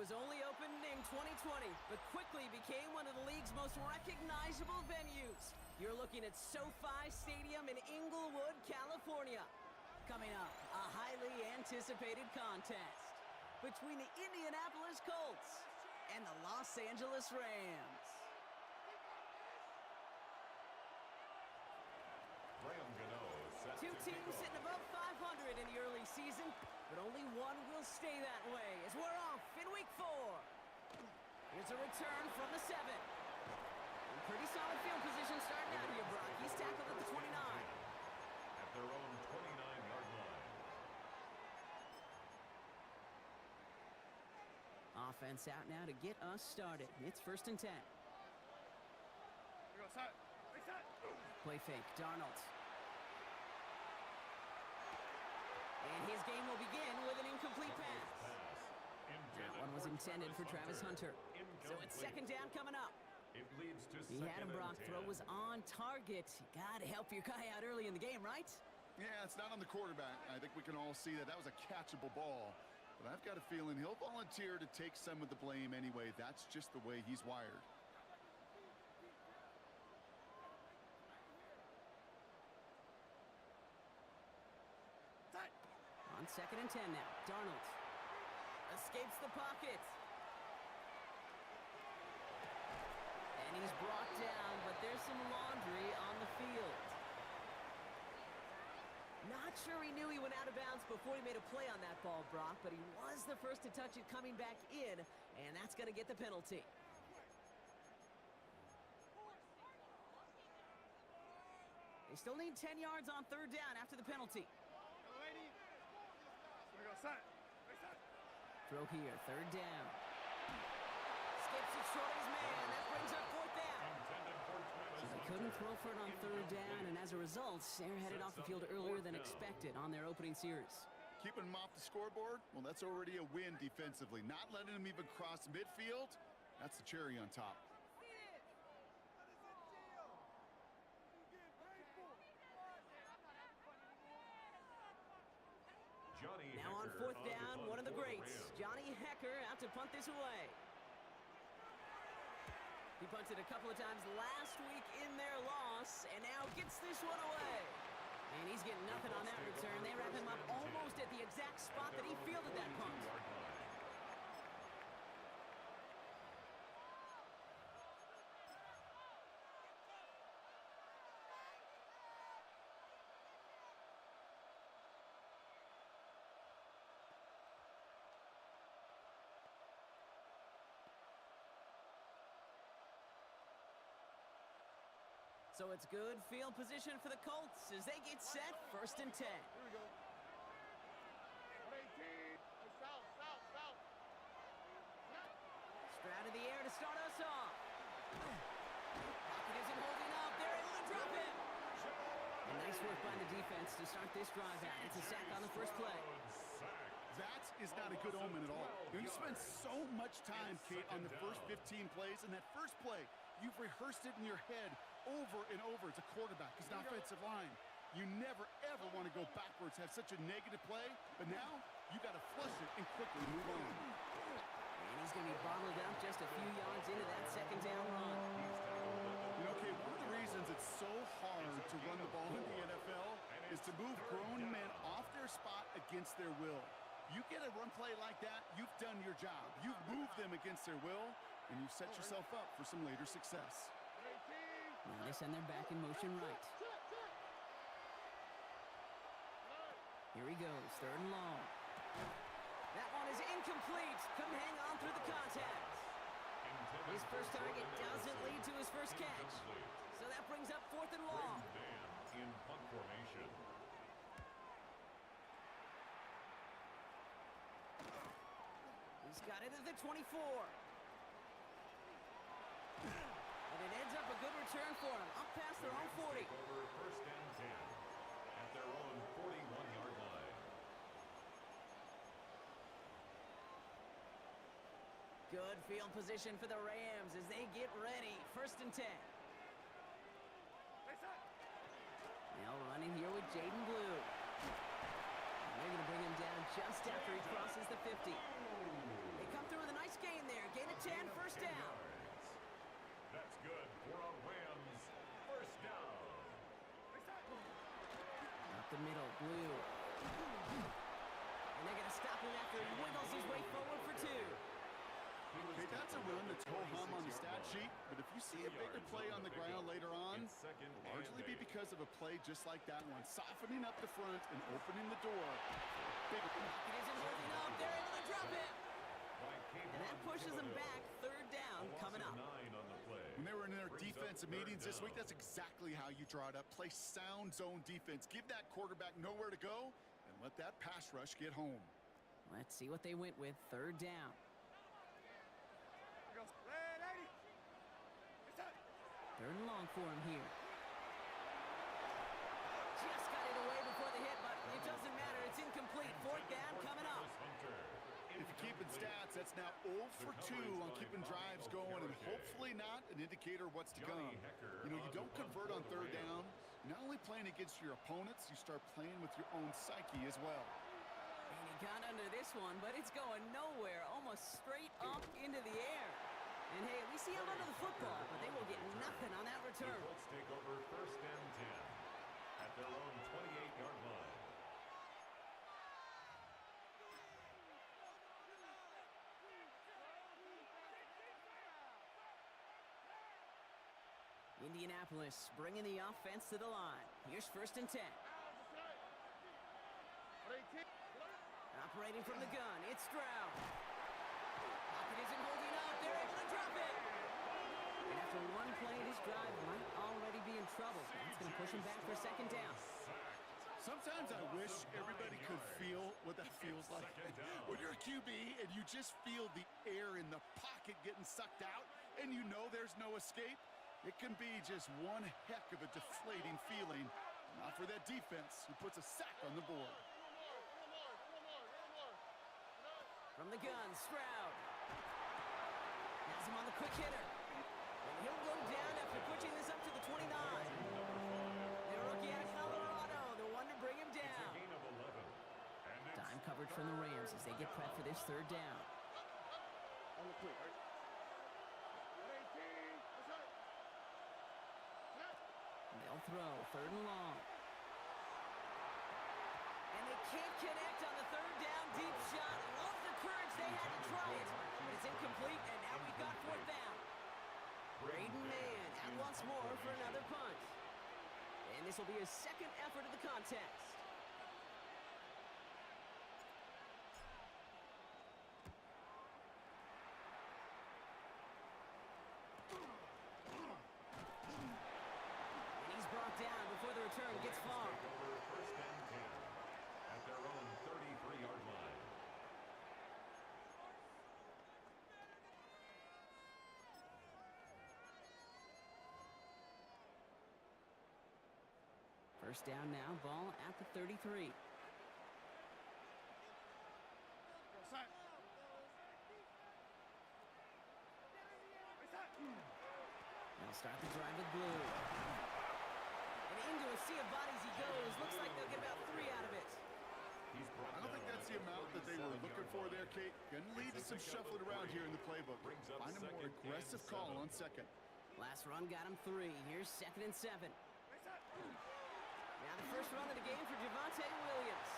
was only opened in 2020, but quickly became one of the league's most recognizable venues. You're looking at SoFi Stadium in Inglewood, California. Coming up, a highly anticipated contest between the Indianapolis Colts and the Los Angeles Rams. Two teams sitting above 500 in the early season, but only one will stay that way as we're off in week 4. Here's a return from the 7. In pretty solid field position starting out here, Brock. He's tackled at the 29. At their own 29-yard line. Offense out now to get us started. It's 1st and 10. Here we go, side. Play fake, Darnold. And his game will begin with an incomplete pass. That one was intended for Travis Hunter. So it's 2nd down coming up. It leads to He had him, Brock. Throw was on target. You got to help your guy out early in the game, right? Yeah, it's not on the quarterback. I think we can all see that was a catchable ball. But I've got a feeling he'll volunteer to take some of the blame anyway. That's just the way he's wired. On 2nd and 10 now. Darnold escapes the pocket. And he's brought down, but there's some laundry on the field. Not sure he knew he went out of bounds before he made a play on that ball, Brock, but he was the first to touch it coming back in, and that's going to get the penalty. They still need 10 yards on 3rd down after the penalty. Throw here, 3rd down. Skips it short of his man. That brings up 4th down. So they couldn't throw for it on 3rd down, and as a result, they're headed off the field earlier than expected on their opening series. Keeping them off the scoreboard? Well, that's already a win defensively. Not letting them even cross midfield, that's the cherry on top. Now on 4th down, one of the greats, Johnny Hecker, out to punt this away. He punted a couple of times last week in their loss, and now gets this one away. And he's getting nothing on that return. They wrap him up almost at the exact spot that he fielded that punt. So it's good field position for the Colts as they get set, 1st and 10. Here we go. 18. South. Stroud in the air to start us off. Pocket isn't holding up. They're able to drop him. And nice work by the defense to start this drive out. It's a sack on the first play. That is not a good omen at all. You spend so much time, Kate, on the first 15 plays, and that first play, you've rehearsed it in your head over and over. It's a quarterback. It's an offensive line. You never, ever want to go backwards, have such a negative play, but now you got to flush it and quickly move on. And he's going to be bottled up just a few yards into that 2nd down run. You know, Kate, one of the reasons it's so hard to run the ball in the NFL is to move grown men off their spot against their will. You get a run play like that, you've done your job. You've moved them against their will, and you've set yourself up for some later success. Now they send their back in motion right. Here he goes, 3rd and long. That one is incomplete. Couldn't hang on through the contact. His first target doesn't lead to his first catch. So that brings up 4th and long. In punt formation. He's got it at the 24. And it ends up a good return for him, up past their own 40. Over 1st and 10 at their own 41-yard line. Good field position for the Rams as they get ready. 1st and 10. Now running here with Jaden Blue. And they're going to bring him down just after he crosses the 50. They come through with a nice first down. yards. That's good for a Rams first down. Up the middle, Blue. And they're going to stop him after he wiggles his way forward for 2. Okay, that's a run that's ho-hum on the stat sheet, but if you see a bigger play on the ground later on, it'll largely be because of a play just like that one, softening up the front and opening the door. Big It isn't holding up. They're able to drop it. And that pushes them back. Third down coming up. When they were in their defensive meetings this week, that's exactly how you draw it up. Play sound zone defense. Give that quarterback nowhere to go and let that pass rush get home. Let's see what they went with. Third down. Third and long for him here. Just got it away before the hit, but it doesn't matter. It's incomplete. Fourth down coming up. If you're keeping stats, that's now 0 for 2 on keeping drives going, and hopefully not an indicator of what's to come. You know, you don't convert on third down. Not only playing against your opponents, you start playing with your own psyche as well. And he got under this one, but it's going nowhere, almost straight up into the air. And hey, at least he held onto the football, but they will get nothing on that return. Colts take over first and 10 at their own 28-yard line. Indianapolis bringing the offense to the line. Here's first and 10. Operating from the gun, it's Stroud. Pocket isn't holding up. They're able to drop it. And after one play in his drive, might already be in trouble. That's going to push him back for second down. Sometimes I wish everybody could feel what that feels like. When you're a QB and you just feel the air in the pocket getting sucked out and you know there's no escape, it can be just one heck of a deflating feeling. Not for that defense who puts a sack on the board. From the gun, Stroud. Has him on the quick hitter. And he'll go down after pushing this up to the 29. The rookie out of Colorado, the one to bring him down. Time coverage from the Rams as they get prepped for this third down. On the quick. They'll throw, third and long. And they can't connect on the third down deep shot. Love the courage, they had to try it. But it's incomplete, and now we've got fourth down. Braden Mann out once more for another punt. And this will be his second effort of the contest. And he's brought down before the return gets far. First and 10 at their own 33-yard line. First down now, ball at the 33. They'll start the drive with Blue. And into a sea of bodies he goes. Looks like they'll get about 3 out of it. I don't think that's the amount that they were looking for there, Kate. Going to lead to some shuffling around here in the playbook. Find a more aggressive call on second. Last run got him 3. Here's second and 7. Now the first run of the game for Javonte Williams.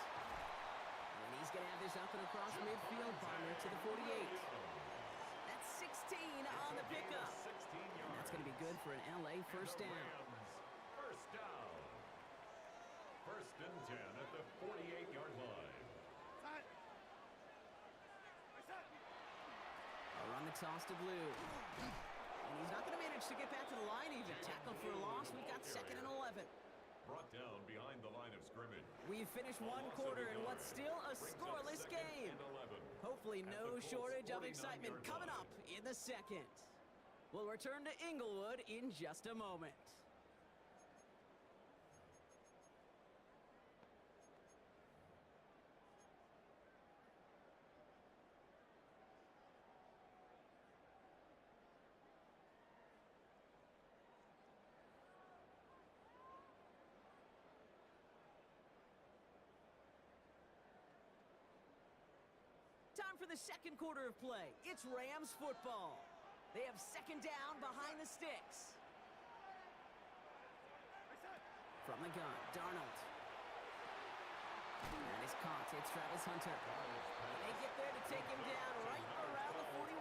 And he's going to have this up and across midfield. Bonner to the 48. That's 16 on the pickup. And that's going to be good for an LA first down. First down. First and 10 at the 48-yard line. A run the toss to Blue. And he's not going to manage to get back to the line even. Tackle for a loss. We've got second and 11. Brought down behind the line of scrimmage. We've finished one quarter in what's still a scoreless game. Hopefully no shortage of excitement coming up in the second. We'll return to Inglewood in just a moment. Time for the second quarter of play. It's Rams football. They have second down behind the sticks. From the gun, Darnold. That is caught. It's Travis Hunter. They get there to take him down right around the 41.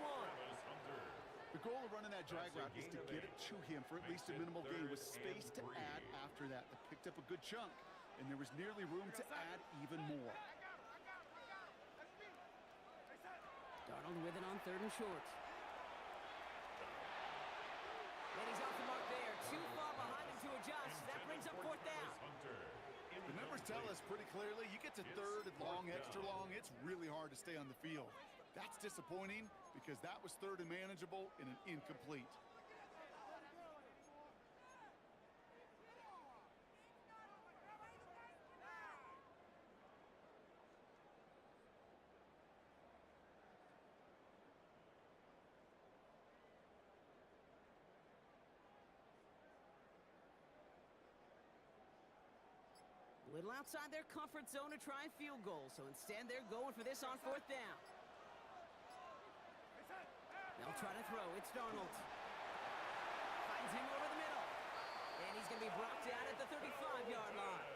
The goal of running that drag route is to get it to him for at least a minimal gain with space to add after that. They picked up a good chunk, and there was nearly room to add even more. Darnold with it on 3rd and short. And he's off the mark there. Too far behind him to adjust. That brings up 4th down. The numbers tell us pretty clearly, you get to 3rd and long, extra long, it's really hard to stay on the field. That's disappointing because that was 3rd and manageable in an incomplete. A little outside their comfort zone to try and field goal, so instead they're going for this on 4th down. They'll try to throw. It's Darnold. Finds him over the middle. And he's going to be brought down at the 35-yard line.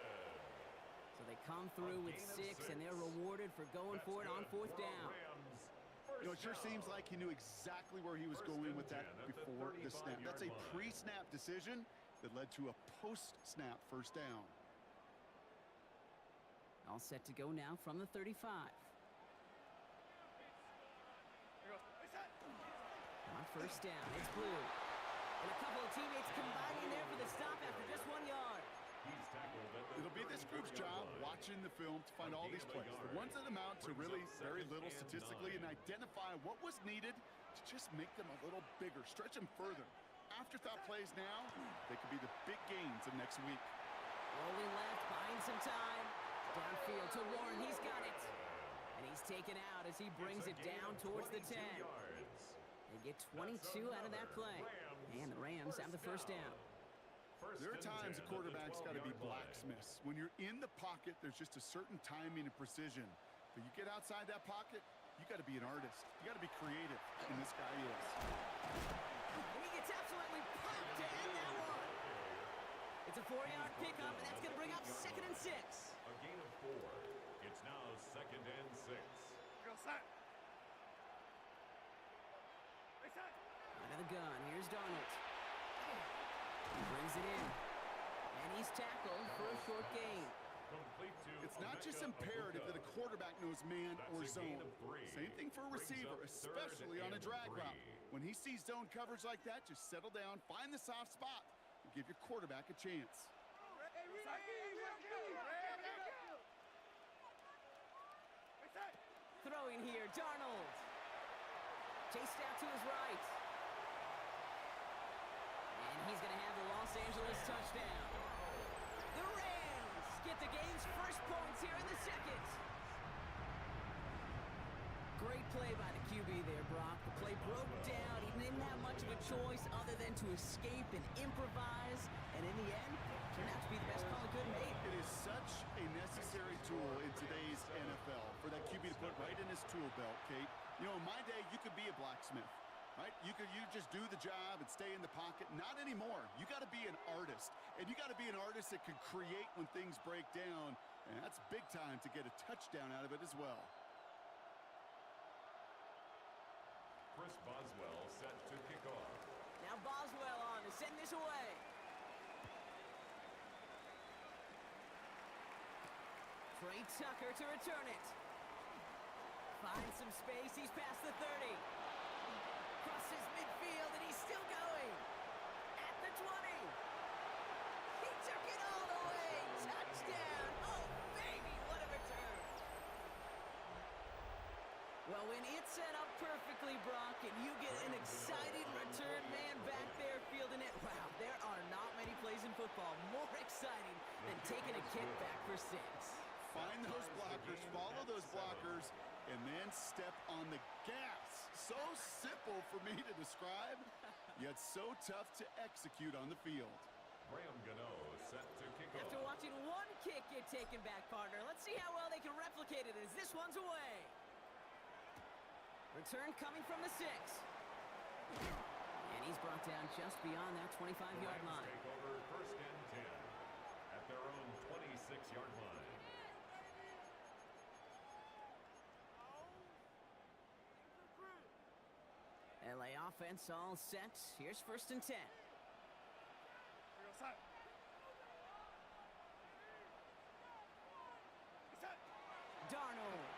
So they come through with 6, and they're rewarded for going for it on 4th down. You know, it sure seems like he knew exactly where he was going with that before the snap. That's a pre-snap decision that led to a post-snap 1st down. All set to go now from the 35. On 1st down, it's Blue. And a couple of teammates combining there for the stop after just 1 yard. It'll be this group's job watching the film to find all these plays, the ones that amount to really very little statistically, and identify what was needed to just make them a little bigger, stretch them further. Afterthought plays now, they could be the big gains of next week. Rolling left, buying some time. Downfield to Warren, he's got it. And he's taken out as he brings it down towards the 10. They get 22 out of that play. And the Rams have the 1st down. There are times a quarterback's got to be blacksmiths. When you're in the pocket, there's just a certain timing and precision. But you get outside that pocket, you got to be an artist. You got to be creative, and this guy is. And he gets absolutely popped to end that one. It's a 4-yard pickup, and that's going to bring up 2nd and 6. A gain of 4. It's now 2nd and 6. Out of the gun, here's Darnold. He brings it in. And he's tackled for a short gain. It's not just imperative that a quarterback knows man or zone. Same thing for a receiver, especially on a drag route. When he sees zone coverage like that, just settle down, find the soft spot, and give your quarterback a chance. Throwing here, Darnold. Chased out to his right. And he's going to have the Los Angeles touchdown. The Rams get the game's first points here in the 2nd. Great play by the QB there, Brock. The play broke down. He didn't have much of a choice other than to escape and improvise. And in the end, turned out to be the best call he could have made. It is such a necessary tool in today's NFL for that QB to put right in his tool belt, Kate. You know, in my day, you could be a blacksmith, right? You just do the job and stay in the pocket. Not anymore. You got to be an artist, and you got to be an artist that can create when things break down, and that's big time to get a touchdown out of it as well. Chris Boswell set to kick off. Now Boswell on to send this away. Trey Tucker to return it. Finds some space. He's past the 30. Crosses midfield, and he's still going. At the 20. He took it all the way. Touchdown. Oh, baby, what a return. Well, when it's set up perfectly, Brock, and you get an exciting return man back there fielding it, wow, there are not many plays in football more exciting than taking a kick back for 6. Find those blockers, follow those blockers, and then step on the gas. So simple for me to describe, yet so tough to execute on the field. Graham Gano set to kick off. After watching one kick get taken back, partner, let's see how well they can replicate it as this one's away. Return coming from the 6. And he's brought down just beyond that 25-yard line. Take over first and 10 at their own 26-yard line. LA offense all set. Here's first and 10. Darnold.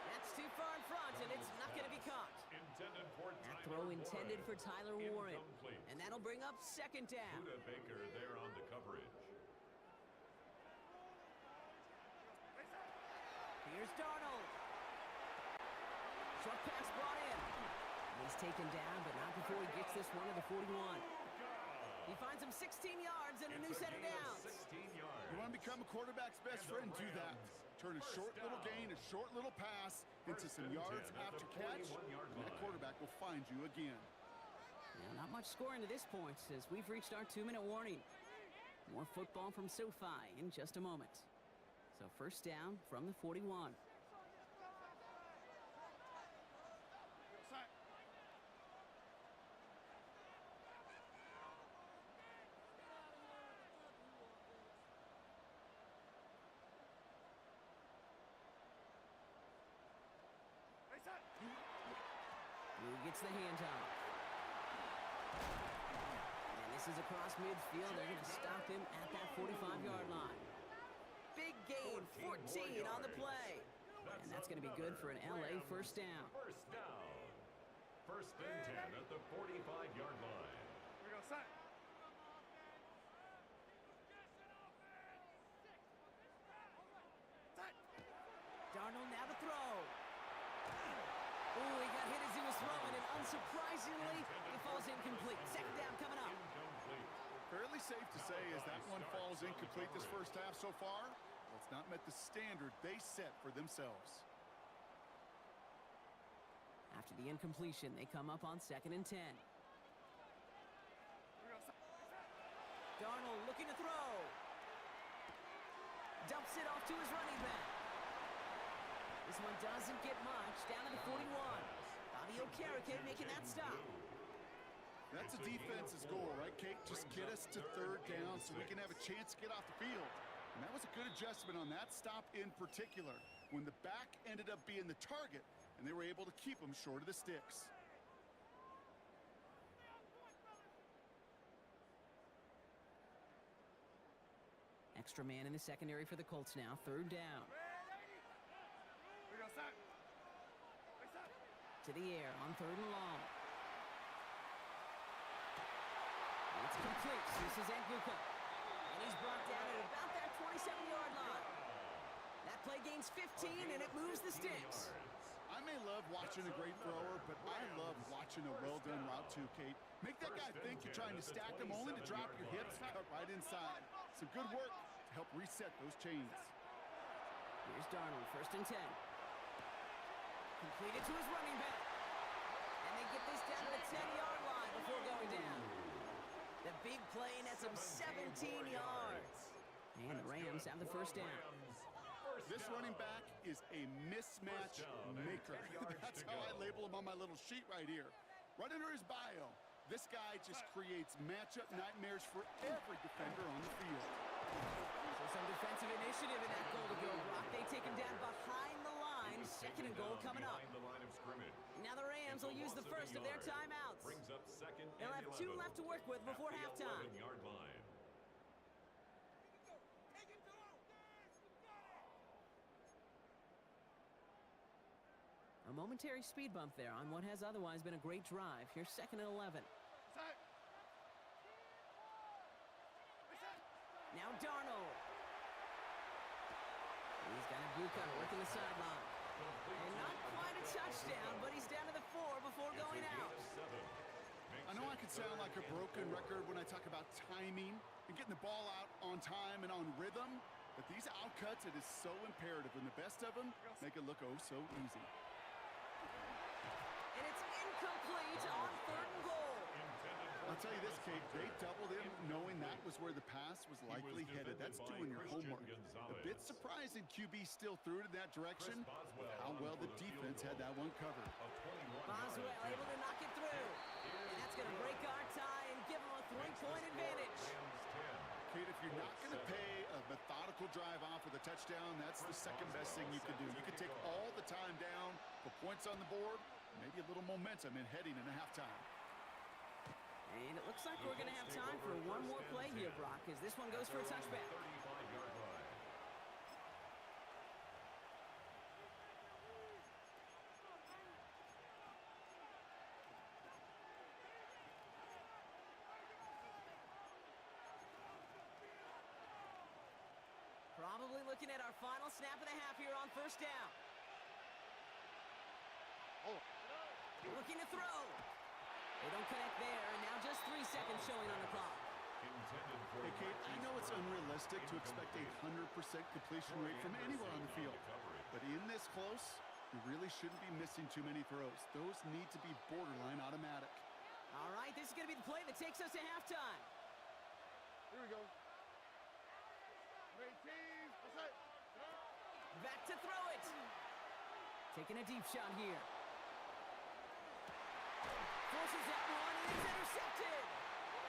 That's too far in front, and it's not going to be caught. Intended for That throw intended for Tyler Warren. Incomplete. And that'll bring up second down. Buda Baker there on the coverage. Here's Darnold. Short pass brought in. He's taken down, but not before he gets this one to the 41. He finds him 16 yards and a new set of downs. 16 yards. You want to become a quarterback's best friend, do that. Turn a short little gain, a short little pass into some yards after catch, and that quarterback will find you again. Yeah, not much scoring to this point as we've reached our 2-minute warning. More football from SoFi in just a moment. So first down from the 41. Who gets the handoff? And this is across midfield. They're going to stop him at that 45-yard line. Big gain, 14 on the play. And that's going to be good for an LA first down. First down. First and 10 at the 45-yard line. Darnold now to throw. Oh, he got hit as he was throwing, and unsurprisingly, it falls incomplete. Second down coming up. Incomplete. Fairly safe to say as that one falls incomplete this first half so far, well, it's not met the standard they set for themselves. After the incompletion, they come up on second and 10. Darnold looking to throw. Dumps it off to his running back. This one doesn't get much. Down to the 41. Bobby Okereke making that stop. That's a defense's goal, right, Kate? Just get us to third down so we can have a chance to get off the field. And that was a good adjustment on that stop in particular, when the back ended up being the target, and they were able to keep him short of the sticks. Extra man in the secondary for the Colts now. Third down. To the air on third and long. It's complete. This is Nguka. And he's brought down at about that 27-yard line. That play gains 15, and it moves the sticks. I may love watching a great thrower, but I love watching a well-done route too, Kate. Make that guy think you're trying to stack him only to drop your hips cut right inside. Some good work to help reset those chains. Here's Darnold, first and 10. Completed to his running back. And they get this down to the 10-yard line before going down. The big play nets him 17 yards. And the Rams have the first down. This running back is a mismatch maker. That's how I label him on my little sheet right here. Right under his bio, this guy just creates matchup nightmares for every defender on the field. So some defensive initiative in that goal to go, Brock. They take him down behind the line. Second and goal coming up. The line of scrimmage. Now the Rams will use the first of their timeouts. Brings up second They'll have 2 left to work with before halftime. 11-yard line. A momentary speed bump there on what has otherwise been a great drive. Here's second and 11. Now Darnold. He's got Nguka working the sideline. And not quite a touchdown, but he's down to the 4 before going out. I know I could sound like a broken record when I talk about timing and getting the ball out on time and on rhythm, but these outcuts, it is so imperative, and the best of them make it look oh so easy. And it's incomplete on third and goal. I'll tell you this, Kate, they doubled him knowing that was where the pass was likely headed. That's doing your homework. A bit surprising QB still threw it in that direction, but how well the defense had that one covered. Boswell able to knock it through. That's going to break our tie and give them a 3-point advantage. Kate, if you're not going to pay a methodical drive off with a touchdown, that's the second best thing you can do. You can take all the time down, put points on the board, maybe a little momentum in heading into halftime. And it looks like we're going to have time for one more play here, Brock, as this one goes for a touchback. Probably looking at our final snap of the half here on first down. Looking to throw. They don't connect there, and now just 3 seconds showing on the clock. Hey, Kate, I know it's unrealistic to expect a 100% completion rate from anywhere on the field. But in this close, you really shouldn't be missing too many throws. Those need to be borderline automatic. All right, this is going to be the play that takes us to halftime. Here we go. Back to throw it. Taking a deep shot here. Forces that one, and it's intercepted.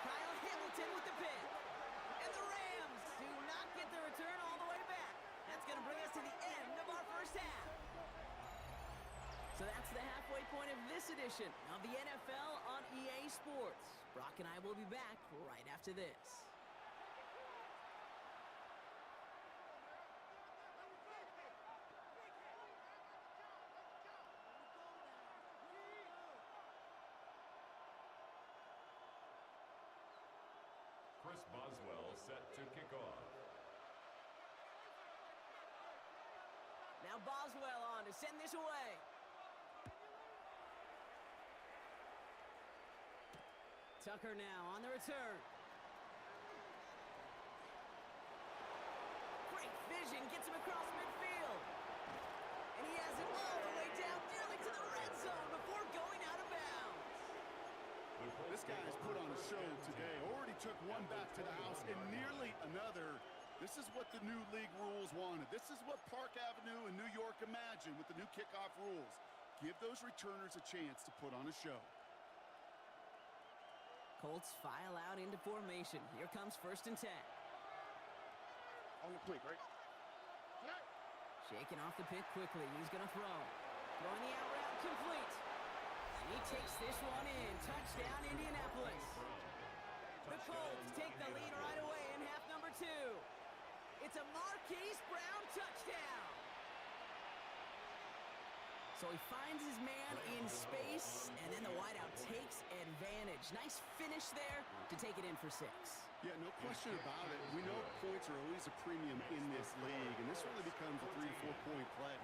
Kyle Hamilton with the pick. And the Rams do not get the return all the way back. That's going to bring us to the end of our first half. So that's the halfway point of this edition of the NFL on EA Sports. Brock and I will be back right after this. Chris Boswell set to kick off. Now Boswell on to send this away. Tucker now on the return. Great vision, gets him across midfield. And he has it all the way down nearly to the red zone before going out of bounds. This guy has put on a show today. Already took one back to the house and nearly another. This is what the new league rules wanted. This is what Park Avenue in New York imagined with the new kickoff rules. Give those returners a chance to put on a show. Colts file out into formation. Here comes 1st and 10. On the quick, right? Shaking off the pick quickly. He's going to throw. Throwing the out route complete. And he takes this one in. Touchdown, Indianapolis. The Colts take the lead right away in half number 2. It's a Marquise Brown touchdown. So he finds his man in space, and then the wideout takes advantage. Nice finish there to take it in for 6. Yeah, no question about it. We know points are always a premium in this league, and this really becomes a 3 to 4 point play.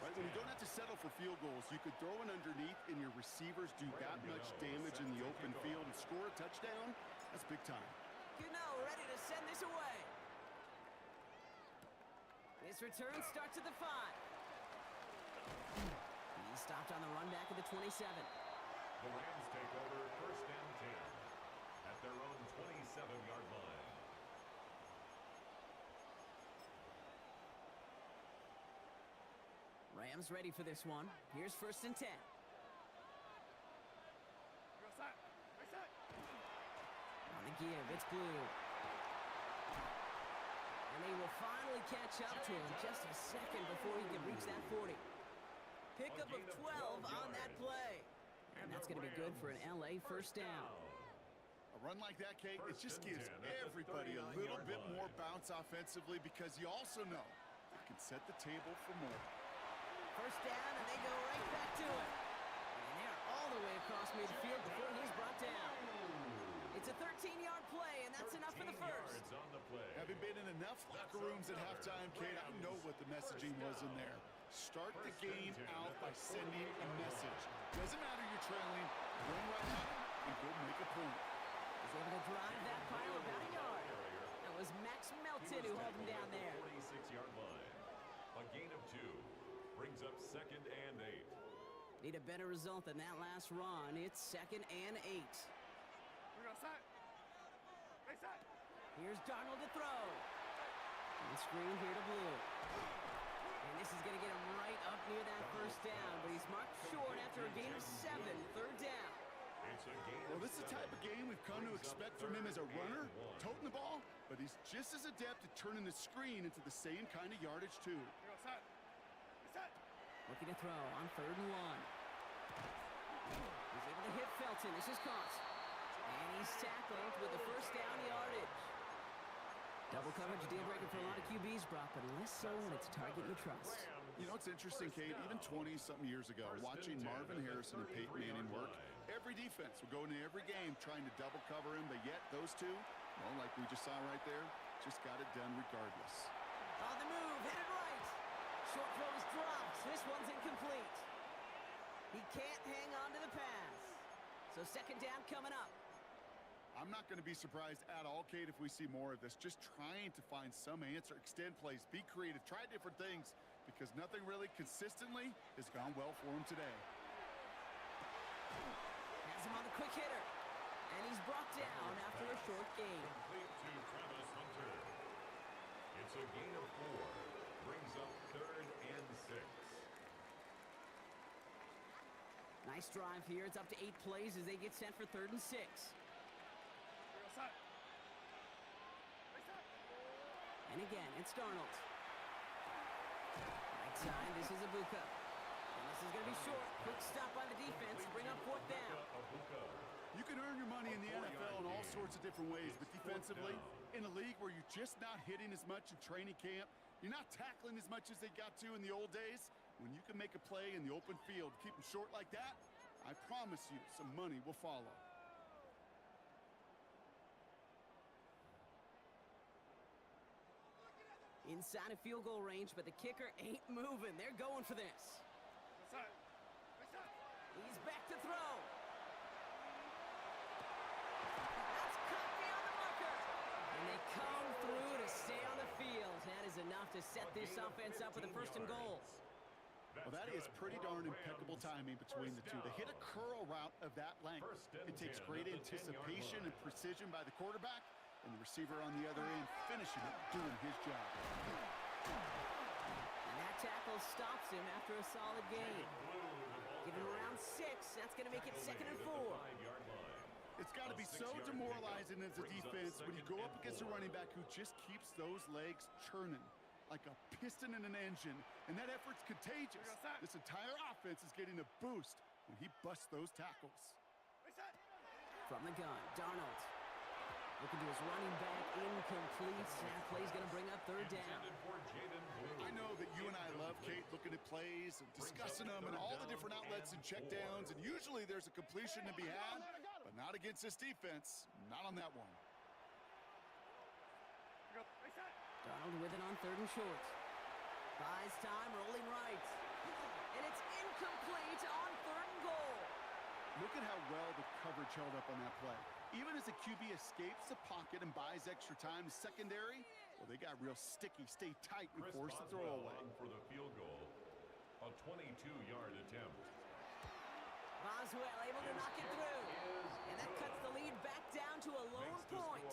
Right? When you don't have to settle for field goals, you could throw it underneath, and your receivers do that much damage in the open field and score a touchdown. That's big time. Ready to send this away. This return starts at the 5. He's stopped on the run back at the 27. The Rams take over 1st and 10 at their own 27-yard line. Rams ready for this one. Here's 1st and 10. On the give, it's Blue. And they will finally catch up to him just a second before he can reach that 40. Pickup of 12 on that play. And that's going to be good for an LA 1st down. A run like that, Kate, it just gives everybody a little bit more bounce offensively because you also know you can set the table for more. 1st down, and they go right back to it. And they're all the way across midfield before he's brought down. It's a 13-yard play, and that's enough for the 1st. Having been in enough locker rooms at halftime, Kate, I know what the messaging was in there. Start the game out by sending a message. Doesn't matter you're trailing, run right out and go make a point. Was able to drive that pile about a yard. That was Max Melton who held him down there. 46-yard line. A gain of 2 brings up 2nd and 8. Need a better result than that last run. It's 2nd and 8. Here's Darnold to throw. And screen here to Blue. And this is going to get him right up near that 1st down, but he's marked short after a gain of 7, 3rd down. It's a gain Well, of this is the 7. type of game we've come to Brings up expect from him as a 3rd runner, and 1. toting the ball, but he's just as adept at turning the screen into the same kind of yardage, too. Looking to throw on 3rd and 1. He's able to hit Felton. This is caught. And he's tackled with the first down yardage. Double coverage deal breaker for a lot of QBs, Brock, but less so when it's a target you trust. You know, it's interesting, Kate, even 20-something years ago, watching Marvin Harrison and Peyton Manning work, every defense would go into every game trying to double cover him, but yet those two, well, like we just saw right there, just got it done regardless. On the move, hit it right. Short throw is dropped. This one's incomplete. He can't hang on to the pass. So 2nd down coming up. I'm not going to be surprised at all, Kate, if we see more of this. Just trying to find some answer, extend plays, be creative, try different things, because nothing really consistently has gone well for him today. Has him on the quick hitter. And he's brought down after a short gain. Complete to Travis Hunter. It's a gain of 4. Brings up 3rd and 6. Nice drive here. It's up to 8 plays as they get set for 3rd and 6. And again, it's Darnold. Right side, this is Abuka. And this is going to be short. Quick stop by the defense to bring up 4th down. You can earn your money in the NFL in all sorts of different ways, but defensively, in a league where you're just not hitting as much in training camp, you're not tackling as much as they got to in the old days, when you can make a play in the open field, keep them short like that, I promise you some money will follow. Inside of field goal range, but the kicker ain't moving. They're going for this. He's back to throw. That's caught beyond the marker. And they come through to stay on the field. That is enough to set this offense up with a 1st and goal. Well, that is pretty darn impeccable timing between the two. To hit a curl route of that length, it takes great anticipation and precision by the quarterback, and the receiver on the other end finishing it, doing his job. And that tackle stops him after a solid gain. Give him around 6. That's going to make it 2nd and 4. It's got to be so demoralizing as a defense when you go up against a running back who just keeps those legs churning like a piston in an engine, and that effort's contagious. This entire offense is getting a boost when he busts those tackles. From the gun, Darnold. Looking to his running back, incomplete. That play's going to bring up 3rd down. I know that you and I love, Kate, looking at plays and discussing them and all the different outlets and checkdowns, and usually there's a completion to be had, but not against this defense. Not on that one. Darnold with it on 3rd and short. Buys time, rolling right. And it's incomplete on 3rd and goal. Look at how well the coverage held up on that play. Even as the QB escapes the pocket and buys extra time, the secondary, well, they got real sticky, stay tight, and force the throw away. For the field goal, a 22-yard attempt. Boswell able to knock it through. And that cuts the lead back down to a lone point.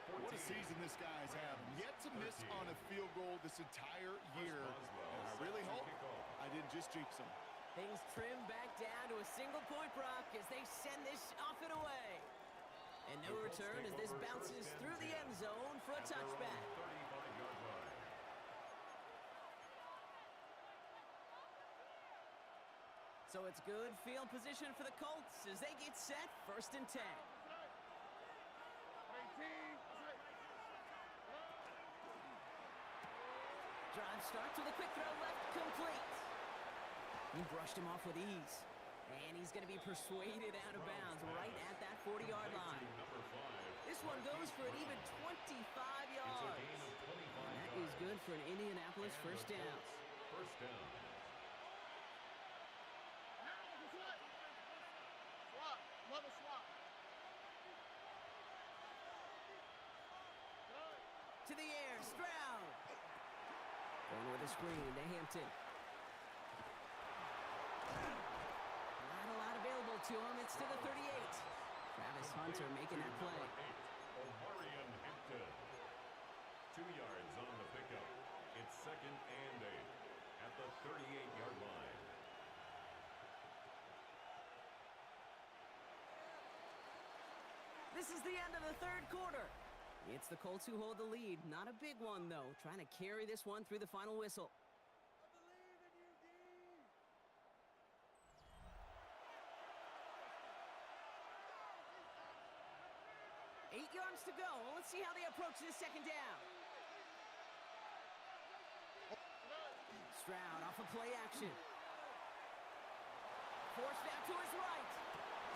What a season this guy's having. Yet to miss on a field goal this entire year. And I really hope I didn't just jinx him. Things trim back down to a single point, Brock, as they send this off and away. And no return as this bounces through the end zone for a touchback. So it's good field position for the Colts as they get set 1st and 10. Drive starts with a quick throw left, complete. He brushed him off with ease. And he's going to be persuaded out of bounds right at that 40-yard line. This one goes for an even 25 yards. And that is good for an Indianapolis 1st down. First down. To the air, Stroud. Going with a screen to Hampton. Not a lot available to him. It's to the 38. Travis Hunter making that play. Omarion Hampton. 2 yards on the pickup. It's 2nd and 8 at the 38-yard line. This is the end of the third quarter. It's the Colts who hold the lead. Not a big one, though. Trying to carry this one through the final whistle. 8 yards to go. Well, let's see how they approach this second down. Stroud off of play action. Forced out to his right.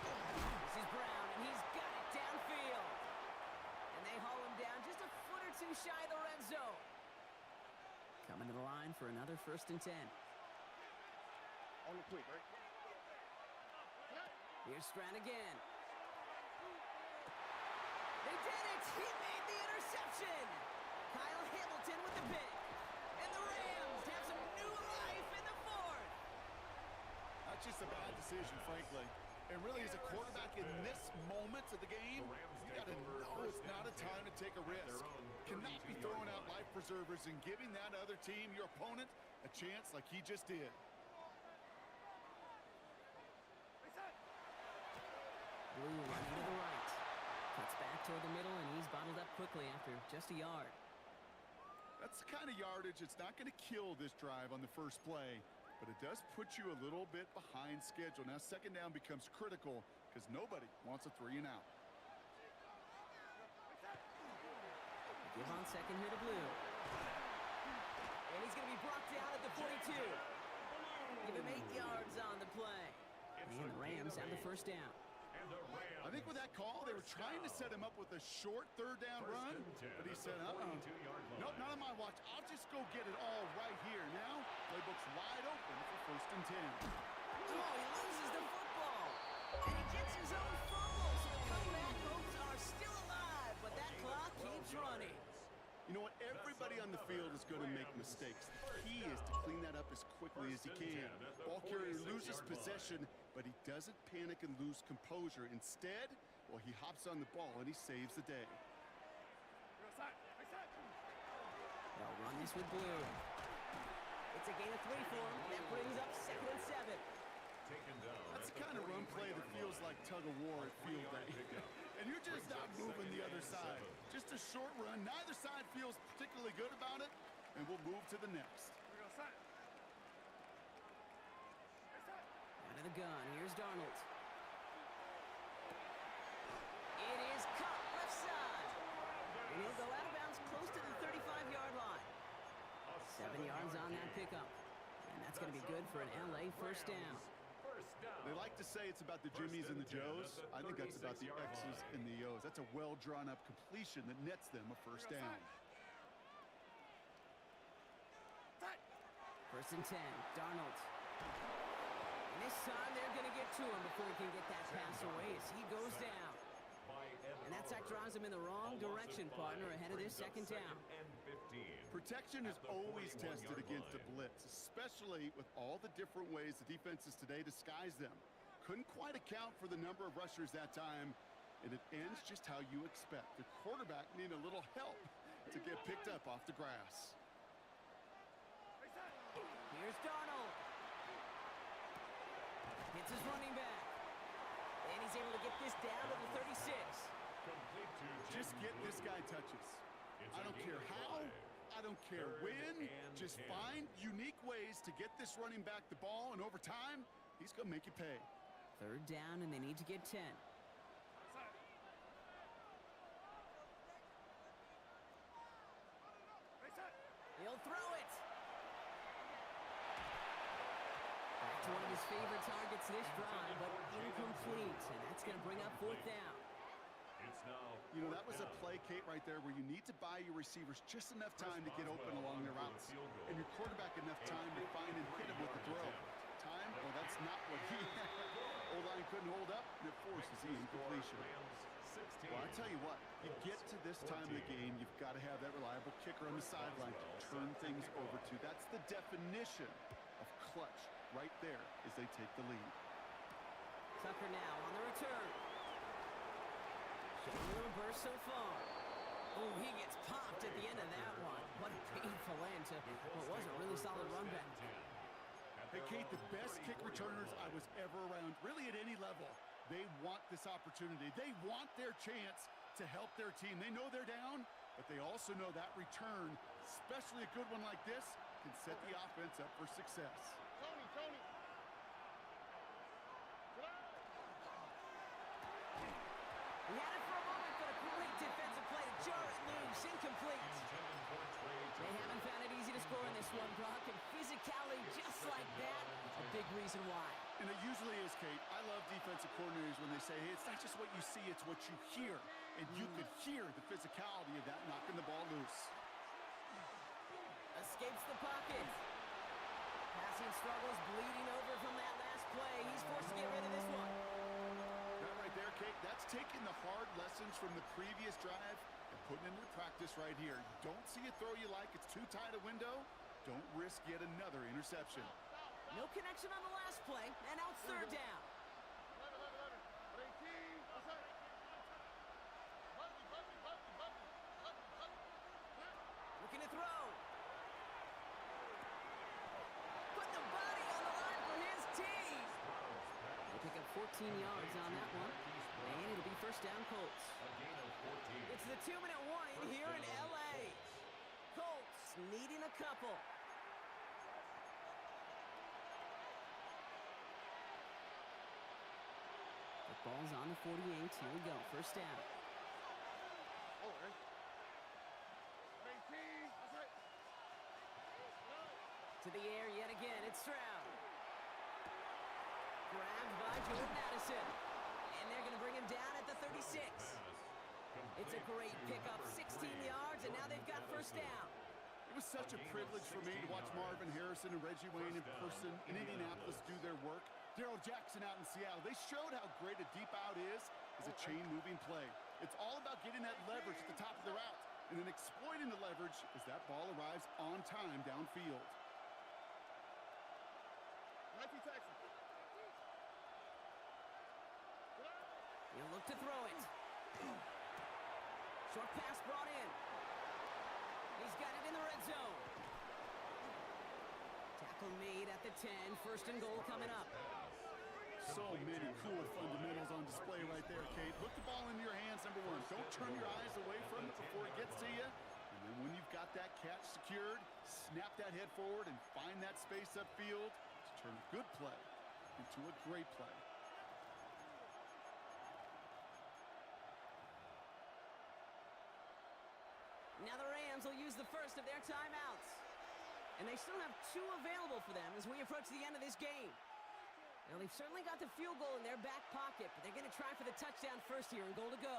This is Brown, and he's got it downfield. And they haul him down just a foot or two shy of the red zone. Coming to the line for another 1st and 10. On the quick, right? Here's Stroud again. They did it! He made the interception! Kyle Hamilton with the pick. And the Rams have some new life in the 4th. That's just a bad decision, frankly. And really, as a quarterback in this moment of the game, you got to know it's not a time to take a risk. Cannot be throwing out life preservers and giving that other team, your opponent, a chance like he just did. Blue running to the right. Cuts back toward the middle, and he's bottled up quickly after just a yard. That's the kind of yardage that's not going to kill this drive on the first play, but it does put you a little bit behind schedule. Now, second down becomes critical because nobody wants a 3 and out. Give on second here to Blue. And he's going to be brought down at the 42. Give him 8 yards on the play. And the Rams have the first down. I think with that call, they were trying to set him up with a short 3rd down run, but he said, nope, not on my watch. I'll just go get it all right here. Now, playbook's wide open for 1st and 10. Oh, he loses the football. And he gets his own fumble, so the comeback hopes are still alive, but that clock keeps running. You know what? Everybody on the field is going to make mistakes. The key is to clean that up as quickly as he can. Ball carrier loses possession, but he doesn't panic and lose composure. Instead, well, he hops on the ball and he saves the day. They'll run this with Blue. It's a gain of 3 for him. That brings up 2nd and 7. That's the kind of run play that feels like tug-of-war at field day. And you're just not moving the other side. Just a short run. Neither side feels particularly good about it, and we'll move to the next. Out of the gun. Here's Darnold. It is caught left side. And he'll go out of bounds close to the 35-yard line. 7 yards on that pickup. And that's going to be good for an LA first down. They like to say it's about the Jimmies and the Joes. I think that's about the X's and the O's. That's a well-drawn-up completion that nets them a first down. 1st and 10. Darnold. And this time they're going to get to him before he can get that pass away as he goes down. And that sack drives him in the wrong direction, partner, ahead of this second down. Protection is always tested against a blitz, especially with all the different ways the defenses today disguise them. Couldn't quite account for the number of rushers that time, and it ends just how you expect. The quarterback needed a little help to get picked up off the grass. Here's Darnold. Hits his running back. And he's able to get this down to the 36. Just get this guy touches. I don't care how, I don't care when. Just find unique ways to get this running back the ball, and over time, he's going to make you pay. 3rd down, and they need to get 10. He'll throw it. Back to one of his favorite targets this drive, but incomplete. And that's going to bring up 4th down. You know, that was a play, Kate, right there where you need to buy your receivers just enough time to get open along their routes. And your quarterback enough time to find and hit him with the throw. Time? Well, that's not what he had. O-line couldn't hold up, and it forces the incompletion. Well, I tell you what, you get to this time of the game, you've got to have that reliable kicker on the sideline to turn things over to. That's the definition of clutch right there as they take the lead. Tucker now on the return. Showing a little burst so far. Oh, he gets popped at the end of that one. What a painful end to what was a really solid run back. Hey, Kate, the best kick returners I was ever around, really at any level, They want this opportunity. They want their chance to help their team. They know they're down, but they also know that return, especially a good one like this, can set the offense up for success. Tony. He had it for a moment, but a great defensive play to jar it loose. Incomplete. They haven't found it easy to score in this one, Brock, and physicality just like that, a big reason why. And it usually is, Kate. I love defensive coordinators when they say, hey, it's not just what you see, it's what you hear. And you could hear the physicality of that knocking the ball loose. Escapes the pocket. Passing struggles, bleeding over from that last play. He's forced to get rid of this one. That right there, Kate, that's taking the hard lessons from the previous drive and putting into practice right here. You don't see a throw you like, it's too tight a window. Don't risk yet another interception. No connection on the last play, and now it's third down. Looking to throw. Put the body on the line for his team. They pick up 14 yards on that one, and it'll be first down Colts. It's the 2-minute warning here in L.A. Colts needing a couple. The ball's on the 48. Here we go. First down. To the air yet again. It's Stroud. Grabbed by Jordan Addison. And they're going to bring him down at the 36. It's a great pickup. 16 yards, and now they've got first down. It was such a privilege for me to watch Marvin Harrison and Reggie Wayne in person in Indianapolis do their work. Darrell Jackson out in Seattle. They showed how great a deep out is as a chain-moving play. It's all about getting that leverage at the top of the route and then exploiting the leverage as that ball arrives on time downfield. He'll look to throw it. Short pass brought in. He's got it in the red zone. Tackle made at the 10. First and goal coming up. So many cool fundamentals on display right there, Kate. Put the ball into your hands, number one. Don't turn your eyes away from it before it gets to you. And then when you've got that catch secured, snap that head forward and find that space upfield to turn a good play into a great play. Now the Rams will use the first of their timeouts. And they still have 2 available for them as we approach the end of this game. Now, they've certainly got the field goal in their back pocket, but they're going to try for the touchdown first here and goal to go.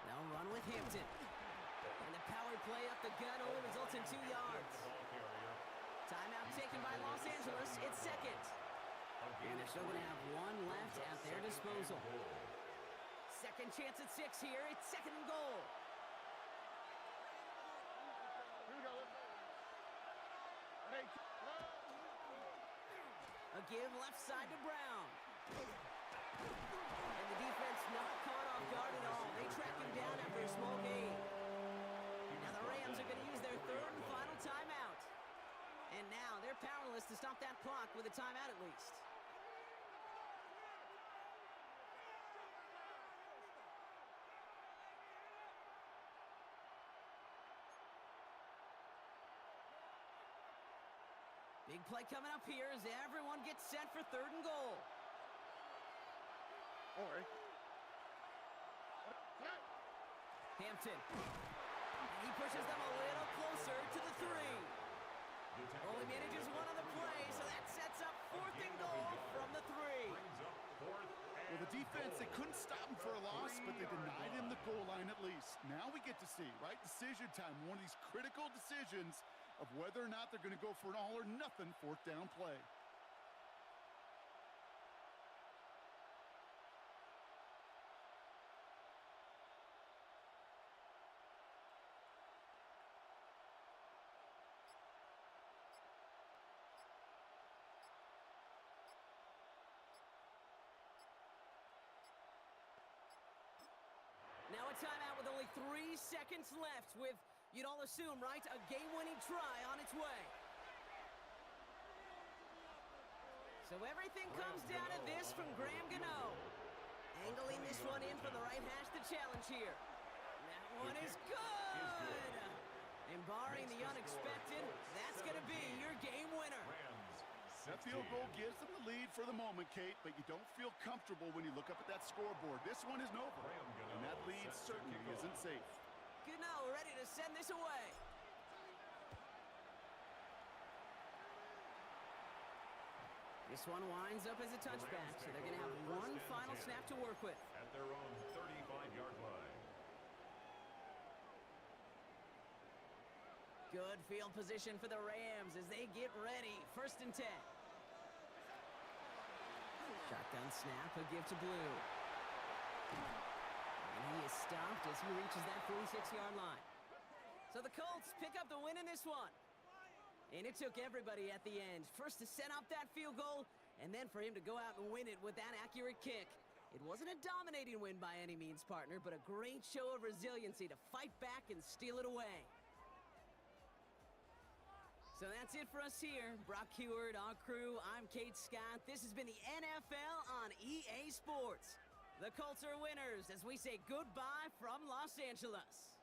They'll run with Hampton. And the power play up the gut only results in 2 yards. Timeout taken by Los Angeles. It's second. And they're still going to have 1 left at their disposal. Second chance at 6 here. It's second and goal. A give left side to Brown. And the defense not caught off guard at all. They track him down after a small gain. Now the Rams are going to use their 3rd and final timeout. And now they're powerless to stop that clock with a timeout at least. Big play coming up here as everyone gets set for 3rd and goal. Hampton. He pushes them a little closer to the 3. Only manages 1 on the play, so that sets up 4th and goal from the 3. Well, the defense, they couldn't stop him for a loss, but they denied him the goal line at least. Now we get to see, right? Decision time, one of these critical decisions of whether or not they're going to go for an all-or-nothing 4th down play. Now a timeout with only 3 seconds left with, you'd all assume, right, a game-winning try on its way. So everything comes down to this from Graham Gano. Angling this one in for the right hash to challenge here. That one is good! And barring the unexpected, that's going to be your game winner. That field goal gives them the lead for the moment, Kate, but you don't feel comfortable when you look up at that scoreboard. This one isn't over, and that lead certainly isn't safe. Gano ready to send this away. This one winds up as a touchback, so they're going to have one final snap to work with. At their own 35-yard line. Good field position for the Rams as they get ready. 1st and 10. Shotgun snap, a give to Blue. And he is stopped as he reaches that 46-yard line. So the Colts pick up the win in this one. And it took everybody at the end. First to set up that field goal, and then for him to go out and win it with that accurate kick. It wasn't a dominating win by any means, partner, but a great show of resiliency to fight back and steal it away. So that's it for us here. Brock Heward, our crew, I'm Kate Scott. This has been the NFL on EA Sports. The Colts are winners as we say goodbye from Los Angeles.